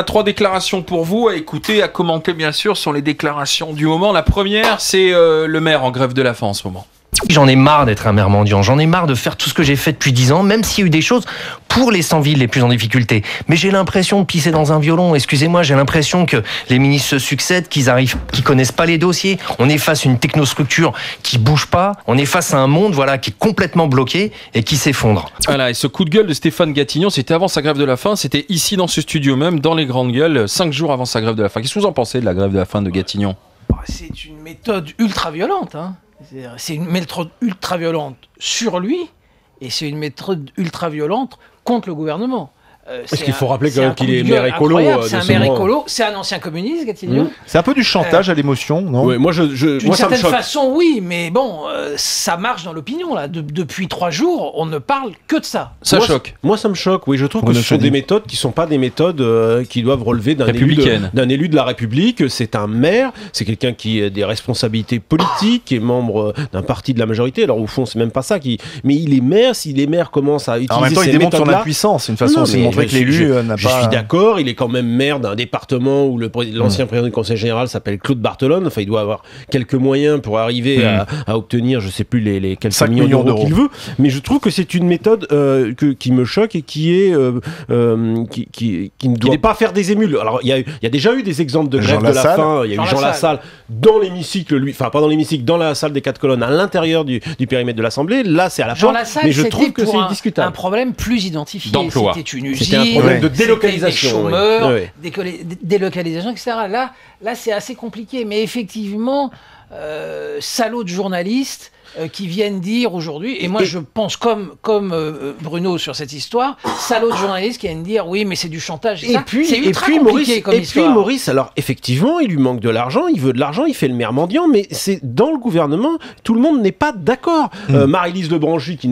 3 déclarations pour vous à écouter, à commenter bien sûr sur les déclarations du moment. La première, c'est le maire en grève de la faim en ce moment. J'en ai marre d'être un maire mendiant, j'en ai marre de faire tout ce que j'ai fait depuis 10 ans, même s'il y a eu des choses pour les 100 villes les plus en difficulté. Mais j'ai l'impression de pisser dans un violon, excusez-moi, j'ai l'impression que les ministres se succèdent, qu'ils connaissent pas les dossiers. On est face à une technostructure qui bouge pas, on est face à un monde qui est complètement bloqué et qui s'effondre. Voilà, et ce coup de gueule de Stéphane Gatignon, c'était avant sa grève de la faim, c'était ici dans ce studio même, dans les grandes gueules, 5 jours avant sa grève de la faim. Qu'est-ce que vous en pensez de la grève de la faim de Gatignon? C'est une méthode ultra violente, hein. C'est une méthode ultra violente sur lui et c'est une méthode ultra violente contre le gouvernement. Parce qu'il faut rappeler quand même qu'il est maire écolo. C'est un maire écolo, c'est un ancien communiste, Gatignon. C'est un peu du chantage à l'émotion, non? Ouais, d'une certaine façon, oui, mais bon, ça marche dans l'opinion, là. Depuis 3 jours, on ne parle que de ça. Ça choque. Moi, ça me choque, oui. Je trouve que ce sont des méthodes qui ne sont pas des méthodes qui doivent relever d'un élu de la République. C'est un maire, c'est quelqu'un qui a des responsabilités politiques, qui est membre d'un parti de la majorité. Alors, au fond, c'est même pas ça. Mais il est maire, si les maires commencent à utiliser ces méthodes-là... En même temps, il démontre son impuissance, c'est une façon aussi de montrer que l'élu n'a pas... Je suis d'accord, il est quand même maire d'un département où l'ancien président du Conseil général s'appelle Claude Barthelone. Enfin, il doit avoir quelques moyens pour arriver à obtenir, je sais plus, les quelques millions d'euros qu'il veut. Mais je trouve que c'est une méthode qui me choque et qui ne doit pas faire des émules. Alors, il y a déjà eu des exemples de grève de la faim. Il y a eu Jean Lassalle dans l'hémicycle, enfin pas dans l'hémicycle, dans la salle des 4 colonnes, à l'intérieur du périmètre de l'Assemblée. Là, c'est à la porte. Mais je trouve que c'est indiscutable. Un problème plus identifié. C'était une usine. C'était un problème de délocalisation. Des chômeurs, délocalisation, etc. Là, c'est assez compliqué. Mais effectivement, salaud de journalistes qui viennent dire aujourd'hui, et moi je pense comme Bruno sur cette histoire, salaud de journalistes qui viennent dire oui mais c'est du chantage, c'est ultra compliqué comme histoire. Et puis Maurice, alors effectivement il lui manque de l'argent, il veut de l'argent, il fait le maire mendiant, mais c'est dans le gouvernement, tout le monde n'est pas d'accord. Marie-Lise Lebranchu qui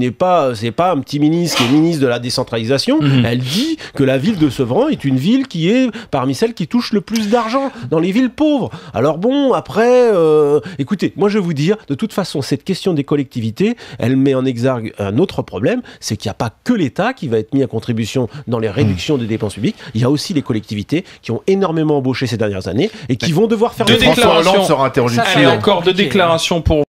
c'est pas un petit ministre qui est ministre de la décentralisation, elle dit que la ville de Sevran est une ville qui est parmi celles qui touchent le plus d'argent dans les villes pauvres. Alors bon, après, écoutez, moi je vais vous dire, de toute façon cette question des collectivités, elle met en exergue un autre problème, c'est qu'il n'y a pas que l'État qui va être mis à contribution dans les réductions des dépenses publiques, il y a aussi les collectivités qui ont énormément embauché ces dernières années et qui vont devoir faire des déclarations. François Hollande sera interrogé dessus. Encore 2 déclarations pour